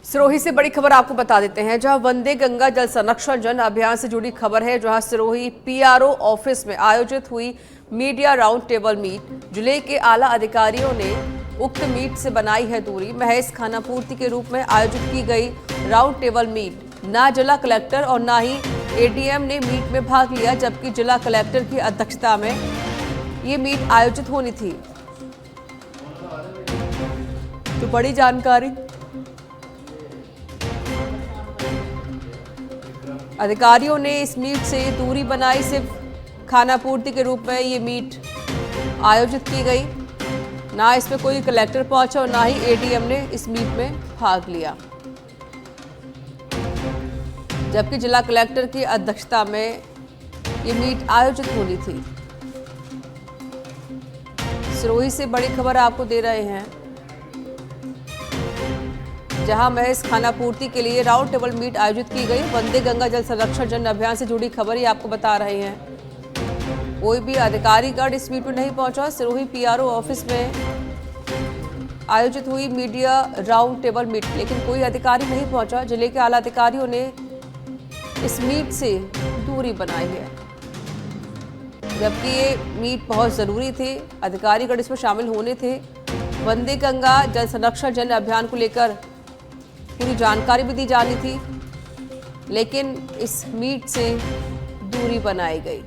सिरोही से बड़ी खबर आपको बता देते हैं, जहां वंदे गंगा जल संरक्षण जन अभियान से जुड़ी खबर है। जहां सिरोही पीआरओ ऑफिस में आयोजित हुई मीडिया राउंड टेबल मीट। जिले के आला अधिकारियों ने उक्त मीट से बनाई है दूरी। महज खानापूर्ति के रूप में आयोजित की गई राउंड टेबल मीट। ना जिला कलेक्टर और ना ही एडीएम ने मीट में भाग लिया, जबकि जिला कलेक्टर की अध्यक्षता में ये मीट आयोजित होनी थी। तो बड़ी जानकारी, अधिकारियों ने इस मीट से दूरी बनाई। सिर्फ खानापूर्ति के रूप में ये मीट आयोजित की गई। ना इसमें कोई कलेक्टर पहुंचा और ना ही एडीएम ने इस मीट में भाग लिया, जबकि जिला कलेक्टर की अध्यक्षता में ये मीट आयोजित होनी थी। सिरोही से बड़ी खबर आपको दे रहे हैं, जहां महज खानापूर्ति के लिए राउंड टेबल मीट आयोजित की गई। वंदे गंगा जल संरक्षण जन अभियान से जुड़ी खबर ही आपको बता रहे हैं। कोई भी अधिकारीगण इस मीट में नहीं पहुंचा। सिरोही पीआरओ ऑफिस में आयोजित हुई मीडिया राउंड टेबल मीट, लेकिन कोई अधिकारी नहीं पहुंचा। जिले के आला अधिकारियों ने इस मीट से दूरी बनाई है, जबकि ये मीट बहुत जरूरी थे। अधिकारीगण इसमें शामिल होने थे। वंदे गंगा जल संरक्षण जन अभियान को लेकर पूरी जानकारी भी दी जानी थी, लेकिन इस मीट से दूरी बनाई गई।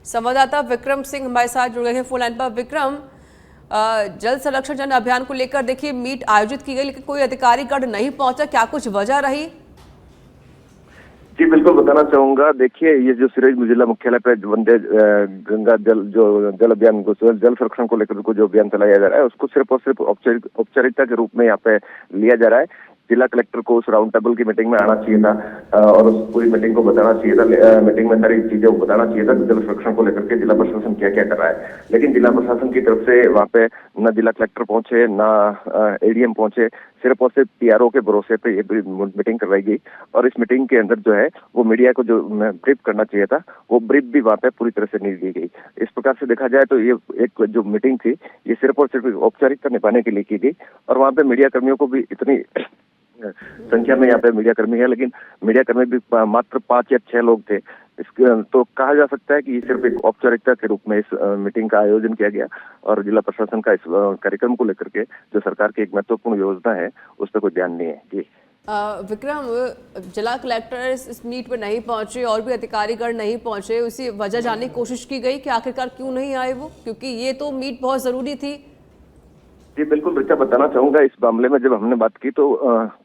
संवाददाता विक्रम सिंह हमारे साथ जुड़ गए हैं फोन लाइन पर। विक्रम, जल संरक्षण जन अभियान को लेकर देखिए मीट आयोजित की गई, लेकिन कोई अधिकारीगण नहीं पहुंचा। क्या कुछ वजह रही? जी बिल्कुल बताना चाहूंगा। देखिए, ये जो सिरोही जिला मुख्यालय पे वंदे गंगा जल अभियान को, जल संरक्षण को लेकर जो अभियान चलाया जा रहा है, उसको सिर्फ और सिर्फ औपचारिकता के रूप में यहाँ पे लिया जा रहा है। जिला कलेक्टर को उस राउंड टेबल की मीटिंग में आना चाहिए था और उस पूरी मीटिंग को बताना चाहिए था। मीटिंग में सारी चीजें बताना चाहिए था, जल संरक्षण को लेकर के जिला प्रशासन क्या क्या कर रहा है। लेकिन जिला प्रशासन की तरफ से वहाँ पे न जिला कलेक्टर पहुंचे, न एडीएम पहुंचे। सिर्फ और सिर्फ पीआरओ के भरोसे पे ये मीटिंग करवाई गई और इस मीटिंग के अंदर जो है वो मीडिया को जो ब्रीफ करना चाहिए था, वो ब्रीफ भी वहाँ पे पूरी तरह से नहीं दी गई। इस प्रकार से देखा जाए तो ये एक जो मीटिंग थी, ये सिर्फ और सिर्फ औपचारिकता निभाने के लिए की गई। और वहाँ पे मीडिया कर्मियों को भी इतनी संख्या में यहाँ पे मीडिया कर्मी है, लेकिन मीडिया कर्मी भी मात्र 5 या 6 लोग थे। इसके तो कहा जा सकता है कि ये सिर्फ एक औपचारिकता के रूप में इस मीटिंग का आयोजन किया गया और जिला प्रशासन का इस कार्यक्रम को लेकर के जो सरकार की एक महत्वपूर्ण योजना है उस पर कोई ध्यान नहीं है। जी विक्रम, जिला कलेक्टर इस मीट पर नहीं पहुंचे और भी अधिकारीगण नहीं पहुंचे, उसी वजह जानने की कोशिश की गई कि आखिरकार क्यों नहीं आए वो, क्योंकि ये तो मीट बहुत जरूरी थी। जी बिल्कुल रिचा, बताना चाहूंगा इस मामले में। जब हमने बात की तो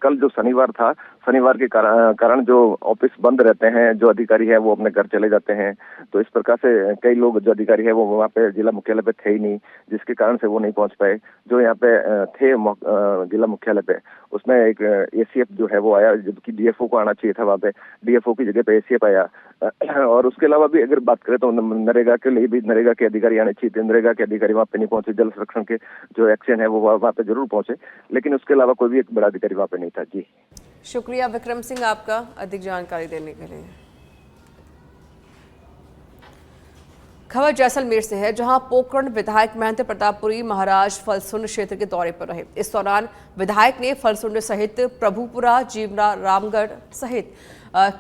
कल जो शनिवार था, शनिवार के कारण जो ऑफिस बंद रहते हैं, जो अधिकारी है वो अपने घर चले जाते हैं। तो इस प्रकार से कई लोग जो अधिकारी है वो वहाँ पे जिला मुख्यालय पे थे ही नहीं, जिसके कारण से वो नहीं पहुंच पाए। जो यहाँ पे थे जिला मुख्यालय पे, उसमें एक एसीएफ जो है वो आया, जबकि डीएफओ को आना चाहिए था। वहाँ पे डीएफओ की जगह पे एसीएफ आया। और उसके अलावा भी अगर बात करें तो नरेगा के लिए भी नरेगा के अधिकारी आने चाहिए थे। नरेगा के अधिकारी वहाँ पे नहीं पहुंचे। जल संरक्षण के जो एक्शन है वो वहाँ पे जरूर पहुंचे, लेकिन उसके अलावा कोई भी एक बड़ा अधिकारी वहाँ पे नहीं था। जी शुक्रिया विक्रम सिंह आपका अधिक जानकारी देने के लिए। खबर जैसलमेर से है, जहां पोकरण विधायक महंत प्रतापपुरी महाराज फलसुंड क्षेत्र के दौरे पर रहे। इस दौरान विधायक ने फलसुंड सहित प्रभुपुरा, जीवरा, रामगढ़ सहित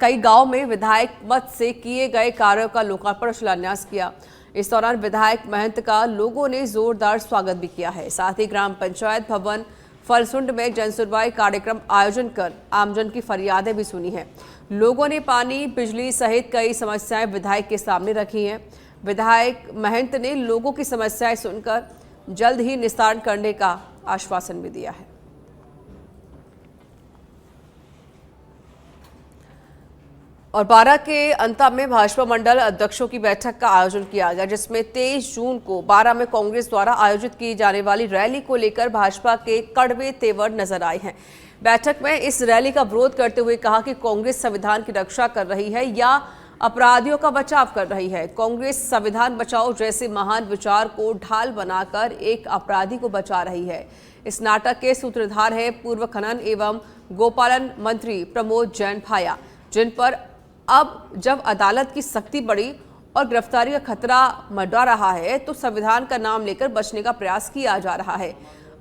कई गांव में विधायक मत से किए गए कार्यों का लोकार्पण और शिलान्यास किया। इस दौरान विधायक महंत का लोगों ने जोरदार स्वागत भी किया है। साथ ही ग्राम पंचायत भवन फलसुंड में जनसुनवाई कार्यक्रम आयोजन कर आमजन की फरियादें भी सुनी हैं। लोगों ने पानी, बिजली सहित कई समस्याएं विधायक के सामने रखी हैं। विधायक महंत ने लोगों की समस्याएं सुनकर जल्द ही निस्तारण करने का आश्वासन भी दिया है। और 12 के अंत में भाजपा मंडल अध्यक्षों की बैठक का आयोजन किया गया, जिसमें 23 जून को 12 में कांग्रेस द्वारा आयोजित की जाने वाली रैली को लेकर भाजपा के कड़वे तेवर नजर आए हैं। बैठक में इस रैली का विरोध करते हुए कहा कि कांग्रेस संविधान की रक्षा कर रही है या अपराधियों का बचाव कर रही है। कांग्रेस संविधान बचाओ जैसे महान विचार को ढाल बनाकर एक अपराधी को बचा रही है। इस नाटक के सूत्रधार है पूर्व खनन एवं गोपालन मंत्री प्रमोद जैन भाया, जिन पर अब जब अदालत की सख्ती बढ़ी और गिरफ्तारी का खतरा मंडरा रहा है तो संविधान का नाम लेकर बचने का प्रयास किया जा रहा है।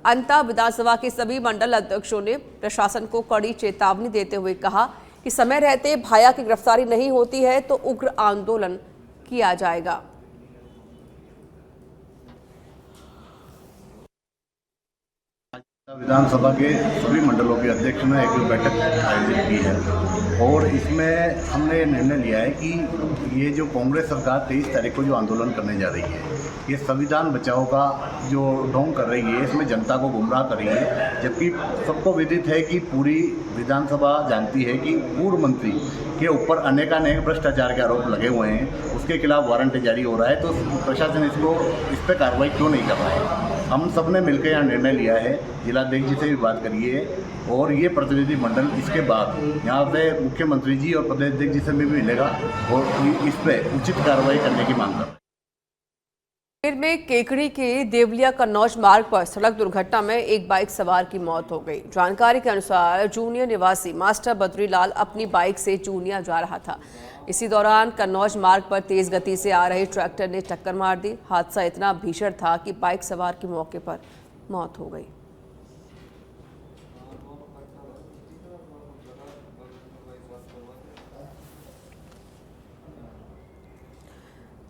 अंततः विधानसभा के सभी मंडल अध्यक्षों ने प्रशासन को कड़ी चेतावनी देते हुए कहा कि समय रहते भाया की गिरफ्तारी नहीं होती है तो उग्र आंदोलन किया जाएगा। विधानसभा के सभी मंडलों के अध्यक्ष ने एक बैठक आयोजित की है और इसमें हमने निर्णय लिया है कि ये जो कांग्रेस सरकार 23 तारीख को जो आंदोलन करने जा रही है, ये संविधान बचाओ का जो ढोंग कर रही है, इसमें जनता को गुमराह कर रही है। जबकि सबको विदित है कि पूरी विधानसभा जानती है कि पूर्व मंत्री के ऊपर अनेकानेक भ्रष्टाचार के आरोप लगे हुए हैं, उसके खिलाफ वारंट जारी हो रहा है, तो प्रशासन इस पर कार्रवाई क्यों नहीं कर रहा है। हम सब ने मिलकर यहाँ निर्णय लिया है, जिलाध्यक्ष जी से भी बात करिए और ये प्रतिनिधि मंडल इसके बाद यहाँ पे मुख्यमंत्री जी और प्रदेश अध्यक्ष जी से भी मिलेगा और इस पर उचित कार्रवाई करने की मांग कर रहे हैं। अजमेर में केकड़ी के देवलिया कन्नौज मार्ग पर सड़क दुर्घटना में एक बाइक सवार की मौत हो गई। जानकारी के अनुसार जूनिया निवासी मास्टर बद्रीलाल अपनी बाइक से जूनिया जा रहा था। इसी दौरान कन्नौज मार्ग पर तेज गति से आ रहे ट्रैक्टर ने टक्कर मार दी। हादसा इतना भीषण था कि बाइक सवार की मौके पर मौत हो गई।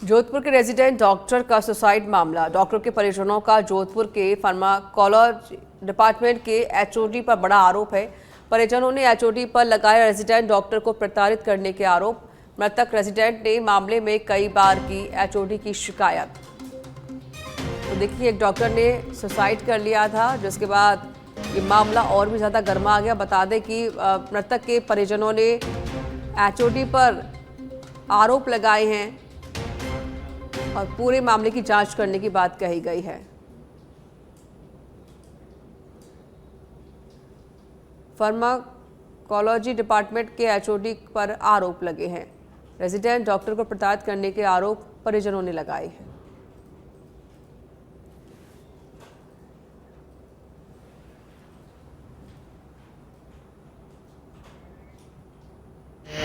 जोधपुर के रेजिडेंट डॉक्टर का सुसाइड मामला। डॉक्टर के परिजनों का जोधपुर के फार्माकोलॉजी डिपार्टमेंट के एचओडी पर बड़ा आरोप है। परिजनों ने एचओडी पर लगाए रेजिडेंट डॉक्टर को प्रताड़ित करने के आरोप। मृतक रेजिडेंट ने मामले में कई बार की एचओडी की शिकायत। तो देखिए, एक डॉक्टर ने सुसाइड कर लिया था, जिसके बाद ये मामला और भी ज़्यादा गर्मा आ गया। बता दें कि मृतक के परिजनों ने एचओडी पर आरोप लगाए हैं और पूरे मामले की जांच करने की बात कही गई है। फार्माकोलॉजी डिपार्टमेंट के एचओडी पर आरोप लगे हैं। रेजिडेंट डॉक्टर को प्रताड़ित करने के आरोप परिजनों ने लगाए हैं।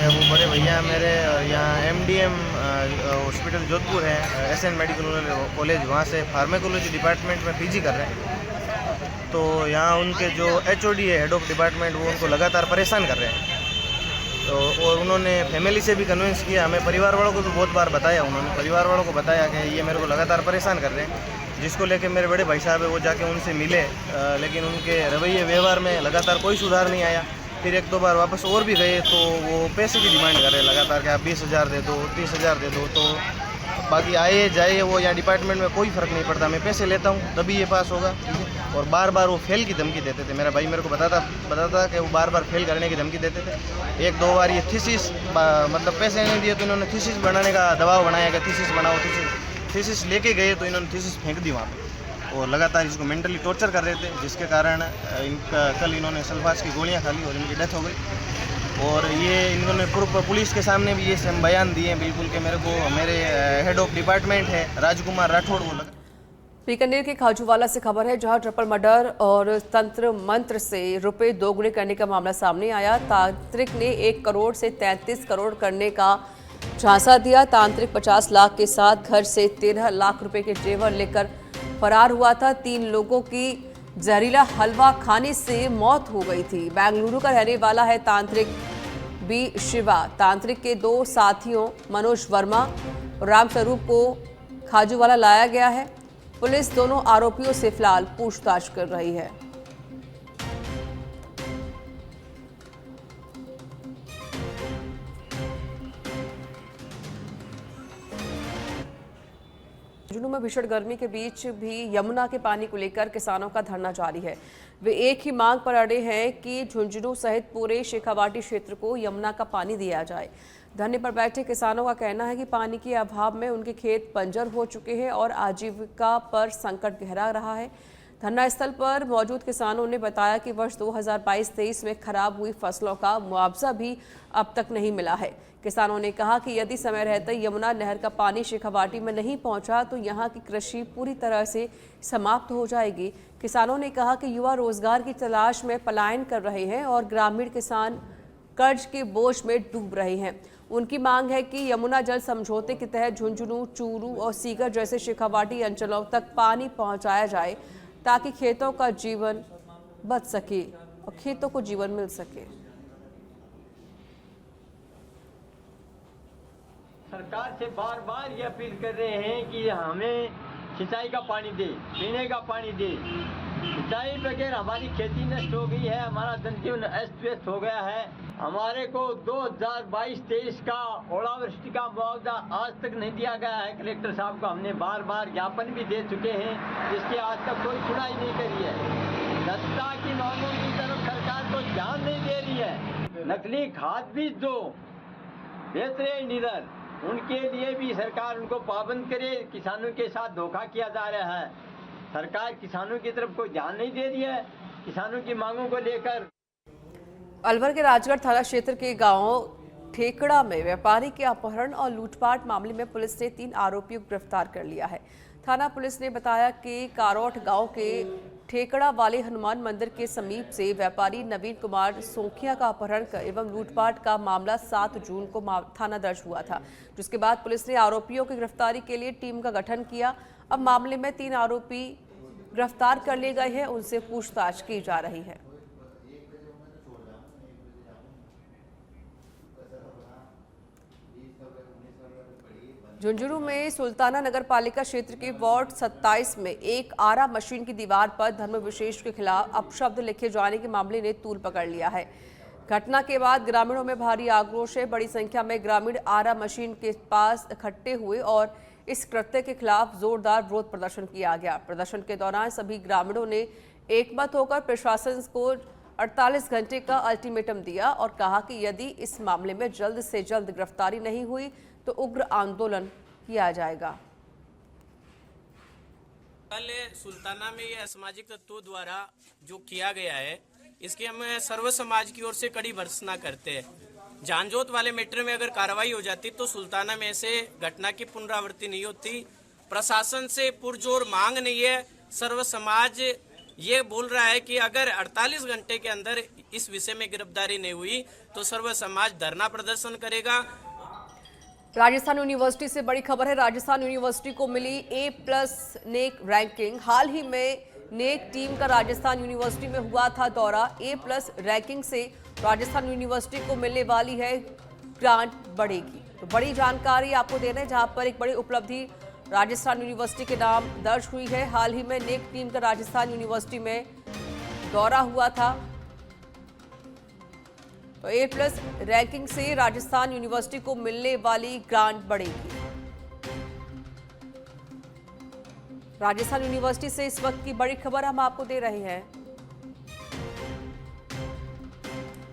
वो बड़े भैया मेरे यहाँ एमडीएम हॉस्पिटल जोधपुर है, एसएन मेडिकल कॉलेज, वहाँ से फार्माकोलॉजी डिपार्टमेंट में पीजी कर रहे हैं। तो यहाँ उनके जो एचओडी है, हेड ऑफ डिपार्टमेंट, वो उनको लगातार परेशान कर रहे हैं। तो और उन्होंने फैमिली से भी कन्विंस किया, हमें परिवार वालों को भी बहुत बार बताया। उन्होंने परिवार वालों को बताया कि ये मेरे को लगातार परेशान कर रहे हैं, जिसको लेके मेरे बड़े भाई साहब है वो जाके उनसे मिले, लेकिन उनके रवैये व्यवहार में लगातार कोई सुधार नहीं आया। फिर एक दो बार वापस और भी गए तो वो पैसे की डिमांड कर रहे हैं लगातार कि आप 20,000 दे दो, 30,000 दे दो। तो बाकी आए जाए वो यहाँ डिपार्टमेंट में कोई फ़र्क नहीं पड़ता, मैं पैसे लेता हूँ तभी ये पास होगा। और बार बार वो फेल की धमकी देते थे। मेरा भाई मेरे को बताता कि वो बार बार फेल करने की धमकी देते थे। एक दो बार ये थीसिस मतलब पैसे नहीं दिए तो इन्होंने थीसिस बनाने का दबाव बनाया कि थीसिस बनाओ। थीसिस लेके गए तो इन्होंने थीसिस फेंक दी वहाँ पे और लगातार इसको मेंटली टॉर्चर कर रहे थे, जिसके कारण इनका कल इन्होंने सल्फास की गोलियां खा ली और इनकी डेथ हो गई। और ये इन्होंने पुलिस के सामने भी ये सब बयान दिए बिल्कुल कि मेरे हेड ऑफ डिपार्टमेंट है राजकुमार राठौड़ वो लगा। बीकानेर के खाजूवाला से खबर है, जहां ट्रिपल मर्डर और तंत्र मंत्र से रुपए दोगुने करने का मामला सामने आया। तांत्रिक ने 1 करोड़ से 33 करोड़ करने का झांसा दिया। तांत्रिक 50 लाख के साथ घर से 13 लाख रुपए के जेवर लेकर फरार हुआ था। 3 लोगों की जहरीला हलवा खाने से मौत हो गई थी। बेंगलुरु का रहने वाला है तांत्रिक बी शिवा। तांत्रिक के 2 साथियों मनोज वर्मा और रामस्वरूप को खाजूवाला लाया गया है। पुलिस दोनों आरोपियों से फिलहाल पूछताछ कर रही है। झुंझुनू में भीषण गर्मी के बीच भी यमुना के पानी को लेकर किसानों का धरना जारी है। वे एक ही मांग पर अड़े हैं कि झुंझुनू सहित पूरे शेखावाटी क्षेत्र को यमुना का पानी दिया जाए। धरने पर बैठे किसानों का कहना है कि पानी के अभाव में उनके खेत बंजर हो चुके हैं और आजीविका पर संकट गहरा रहा है। धरना स्थल पर मौजूद किसानों ने बताया कि वर्ष 2022-23 में खराब हुई फसलों का मुआवजा भी अब तक नहीं मिला है। किसानों ने कहा कि यदि समय रहते यमुना नहर का पानी शेखावाटी में नहीं पहुंचा तो यहां की कृषि पूरी तरह से समाप्त हो जाएगी। किसानों ने कहा कि युवा रोजगार की तलाश में पलायन कर रहे हैं और ग्रामीण किसान कर्ज के बोझ में डूब रहे हैं। उनकी मांग है कि यमुना जल समझौते के तहत झुंझुनू, चूरू और सीकर जैसे शेखावाटी अंचलों तक पानी पहुंचाया जाए ताकि खेतों का जीवन बच सके और खेतों को जीवन मिल सके। सरकार से बार बार ये अपील कर रहे हैं कि हमें सिंचाई का पानी दे, पीने का पानी दे। सिंचाई बगैर हमारी खेती नष्ट हो गई है, हमारा जनजीवन अस्त व्यस्त हो गया है। हमारे को 2022-23 का ओलावृष्टि का मुआवजा आज तक नहीं दिया गया है। कलेक्टर साहब को हमने बार बार ज्ञापन भी दे चुके हैं, जिसकी आज तक कोई सुनाई नहीं करी है। जनता की मांगों की तरफ सरकार को ध्यान नहीं दे रही है। नकली खाद बीज जो बेच रहे हैं डीलर, उनके लिए भी सरकार उनको पाबंद करे। किसानों के साथ धोखा किया जा रहा है। सरकार किसानों की तरफ कोई ध्यान नहीं दे रही है। किसानों की मांगों को लेकर अलवर के राजगढ़ थाना क्षेत्र के गांव ठेकड़ा में व्यापारी के अपहरण और लूटपाट मामले में पुलिस ने 3 आरोपियों को गिरफ्तार कर लिया है। थाना पुलिस ने बताया कि कारोट गांव के ठेकड़ा वाले हनुमान मंदिर के समीप से व्यापारी नवीन कुमार सोखिया का अपहरण एवं लूटपाट का मामला 7 जून को थाना दर्ज हुआ था, जिसके बाद पुलिस ने आरोपियों की गिरफ्तारी के लिए टीम का गठन किया। अब मामले में 3 आरोपी गिरफ्तार कर लिए गए हैं, उनसे पूछताछ की जा रही है। झुंझुनू में सुल्ताना नगर पालिका क्षेत्र के वार्ड 27 में एक आरा मशीन की दीवार पर धर्म विशेष के खिलाफ अपशब्द लिखे जाने के मामले ने तूल पकड़ लिया है। घटना के बाद ग्रामीणों में भारी आक्रोश है। बड़ी संख्या में ग्रामीण आरा मशीन के पास इकट्ठे हुए और इस कृत्य के खिलाफ जोरदार विरोध प्रदर्शन किया गया। प्रदर्शन के दौरान सभी ग्रामीणों ने एकमत होकर प्रशासन को 48 घंटे का अल्टीमेटम दिया और कहा कि यदि इस मामले में जल्द से जल्द गिरफ्तारी नहीं हुई तो उग्र आंदोलन किया जाएगा। कल सुल्ताना में ये असामाजिक तत्वों द्वारा जो किया गया है, इसकी हम सर्व समाज की ओर से कड़ी भर्त्सना करते हैं। जानजोत वाले मैटर में अगर कार्रवाई हो जाती तो सुल्ताना में से घटना की पुनरावृत्ति नहीं होती। प्रशासन से पुरजोर मांग नहीं है। सर्व समाज ये बोल रहा है कि अगर 48 घंटे के अंदर इस विषय में गिरफ्तारी नहीं हुई तो सर्व समाज धरना प्रदर्शन करेगा। राजस्थान यूनिवर्सिटी से बड़ी खबर है। राजस्थान यूनिवर्सिटी को मिली A+ नेक रैंकिंग। हाल ही में नेक टीम का राजस्थान यूनिवर्सिटी में हुआ था दौरा। A+ रैंकिंग से राजस्थान यूनिवर्सिटी को मिलने वाली है ग्रांट बढ़ेगी। तो बड़ी जानकारी आपको दे रहे हैं, जहां पर एक बड़ी उपलब्धि राजस्थान यूनिवर्सिटी के नाम दर्ज हुई है। हाल ही में नेक टीम का राजस्थान यूनिवर्सिटी में दौरा हुआ था। तो A+ रैंकिंग से राजस्थान यूनिवर्सिटी को मिलने वाली ग्रांट बढ़ेगी। राजस्थान यूनिवर्सिटी से इस वक्त की बड़ी खबर हम आपको दे रहे हैं।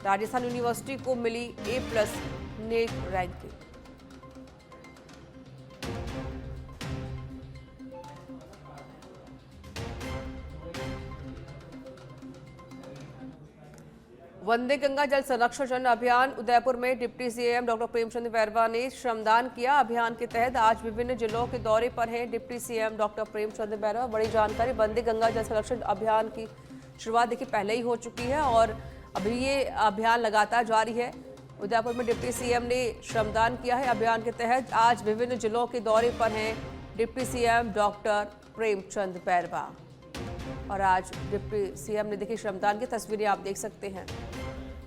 राजस्थान यूनिवर्सिटी को मिली A+ नेक रैंकिंग। वंदे गंगा जल संरक्षण अभियान उदयपुर में deputy CM doctor Premchand Bairwa ने श्रमदान किया। अभियान के तहत आज विभिन्न जिलों के दौरे पर हैं deputy CM doctor Premchand Bairwa. बड़ी जानकारी, वंदे गंगा जल संरक्षण अभियान की शुरुआत देखिए पहले ही हो चुकी है और अभी ये अभियान लगातार जारी है। उदयपुर में डिप्टी सीएम ने श्रमदान किया है। अभियान के तहत आज विभिन्न जिलों के दौरे पर हैं deputy CM doctor Premchand Bairwa और आज डिप्टी सीएम ने देखी श्रमदान की तस्वीरें आप देख सकते हैं।